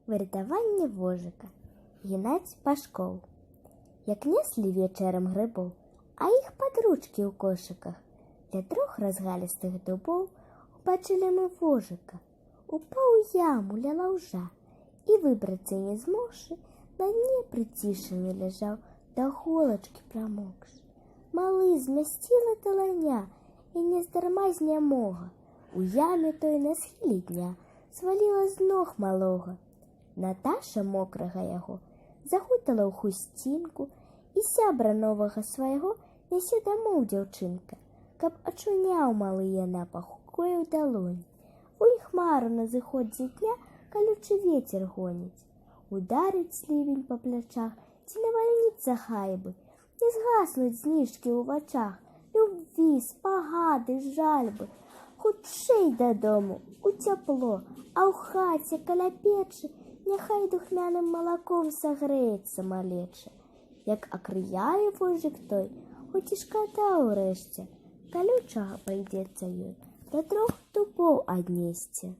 Выратаванне вожыка. Геннадзь Пашкоў. Як неслі вечарам грыбоў, а іх падручкі ў кошыках, для 3 разгалістых дубоў убачылі мы вожыка. Упаў у яму ля лаўжа і выбрацца не змогшы, на дне прыцішаны ляжаў, да голачкі прамокшы. Малы змясціла таланя і нездарма знямога. У яме той на схіле дня сваліла з ног малога. Наташа мокрага яго загутала ў хусцінку і сябра новага свайго нясе дамоў дзяўчынка, каб ачуняў малы яна пахукою далонь. Вунь хмару на зыходзе дня калючы вецер гоніць. Ударыць ливень па плячах ці навальніцца хайбы, не згаснуць зніжкі ў вачах, любві, спагады, жальбы. Хутчэй дадому, у цяпло, а ў хаце каля печы няхай духмяным малаком сагрэецца малеча. Як акрыяе вожык той, хоць і шкада ўрэшце, калючага прыйдзецца ёй да 3 дубоў аднесці.